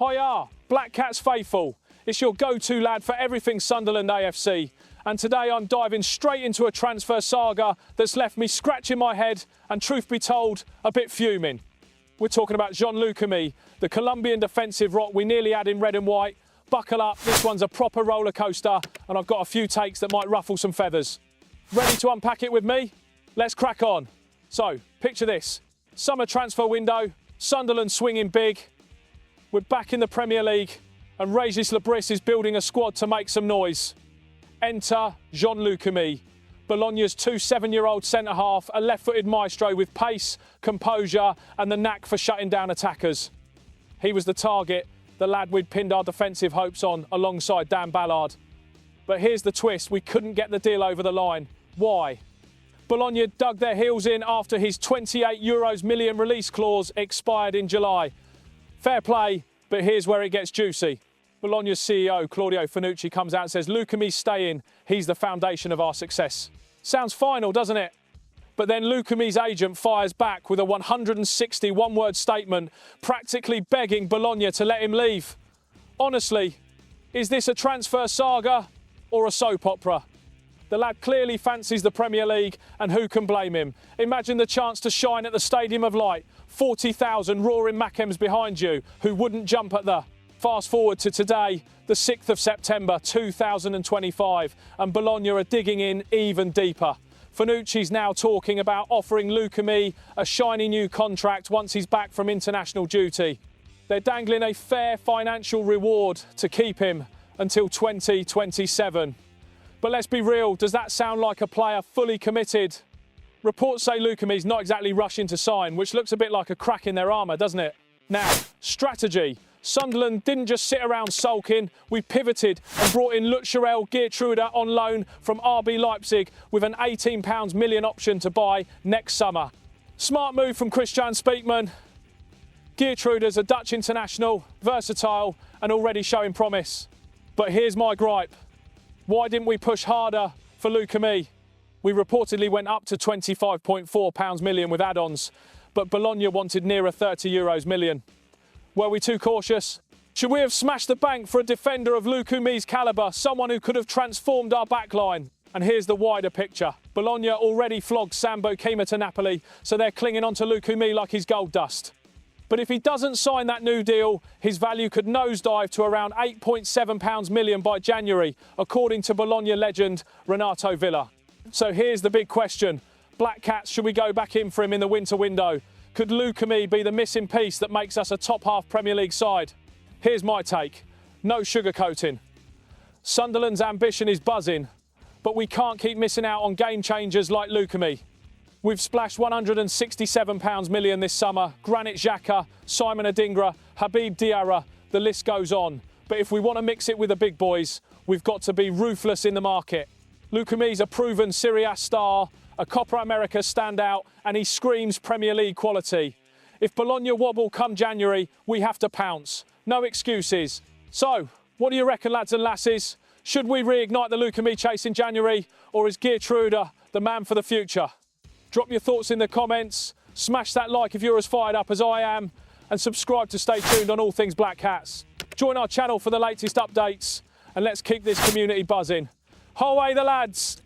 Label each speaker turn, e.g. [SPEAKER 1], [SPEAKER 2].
[SPEAKER 1] Hiya, Black Cats faithful. It's your go-to lad for everything Sunderland AFC. And today I'm diving straight into a transfer saga that's left me scratching my head and, truth be told, a bit fuming. We're talking about Gianluca Me, the Colombian defensive rock we nearly had in red and white. Buckle up, this one's a proper roller coaster and I've got a few takes that might ruffle some feathers. Ready to unpack it with me? Let's crack on. So, picture this. Summer transfer window, Sunderland swinging big. We're back in the Premier League and Régis Lebris is building a squad to make some noise. Enter Gianluca Me, Bologna's 7-year-old centre-half, a left-footed maestro with pace, composure and the knack for shutting down attackers. He was the target, the lad we'd pinned our defensive hopes on alongside Dan Ballard. But here's the twist, we couldn't get the deal over the line. Why? Bologna dug their heels in after his €28 million release clause expired in July. Fair play, but here's where it gets juicy. Bologna's CEO, Claudio Fanucci, comes out and says, Luca Me's staying, he's the foundation of our success. Sounds final, doesn't it? But then Luca Me's agent fires back with a 160 one-word statement, practically begging Bologna to let him leave. Honestly, is this a transfer saga or a soap opera? The lad clearly fancies the Premier League, and who can blame him? Imagine the chance to shine at the Stadium of Light, 40,000 roaring Mackems behind you, who wouldn't jump at the... Fast forward to today, the 6th of September 2025, and Bologna are digging in even deeper. Fanucci's now talking about offering Luca Me a shiny new contract once he's back from international duty. They're dangling a fair financial reward to keep him until 2027. But let's be real, does that sound like a player fully committed? Reports say Luca Me's not exactly rushing to sign, which looks a bit like a crack in their armour, doesn't it? Now, strategy. Sunderland didn't just sit around sulking, we pivoted and brought in Lucharel Geertruida on loan from RB Leipzig with an £18 million option to buy next summer. Smart move from Christian Speakman. Geertruida's a Dutch international, versatile and already showing promise. But here's my gripe. Why didn't we push harder for Luca Me? We reportedly went up to £25.4 million with add-ons, but Bologna wanted nearer €30 million. Were we too cautious? Should we have smashed the bank for a defender of Luca Me's calibre, someone who could have transformed our backline? And here's the wider picture. Bologna already flogged Sambo Kima to Napoli, so they're clinging on to Luca Me like he's gold dust. But if he doesn't sign that new deal, his value could nosedive to around £8.7 million by January, according to Bologna legend Renato Villa. So here's the big question. Black Cats, should we go back in for him in the winter window? Could Luca Me be the missing piece that makes us a top-half Premier League side? Here's my take. No sugarcoating. Sunderland's ambition is buzzing, but we can't keep missing out on game changers like Luca Me. We've splashed £167 million this summer. Granit Xhaka, Simon Adingra, Habib Diarra, the list goes on. But if we want to mix it with the big boys, we've got to be ruthless in the market. Luca Me's a proven Serie A star, a Copa America standout, and he screams Premier League quality. If Bologna wobble come January, we have to pounce. No excuses. So, what do you reckon, lads and lasses? Should we reignite the Luca Me chase in January, or is Geertruida the man for the future? Drop your thoughts in the comments, smash that like if you're as fired up as I am, and subscribe to stay tuned on all things Black Cats. Join our channel for the latest updates, and let's keep this community buzzing. Away the lads!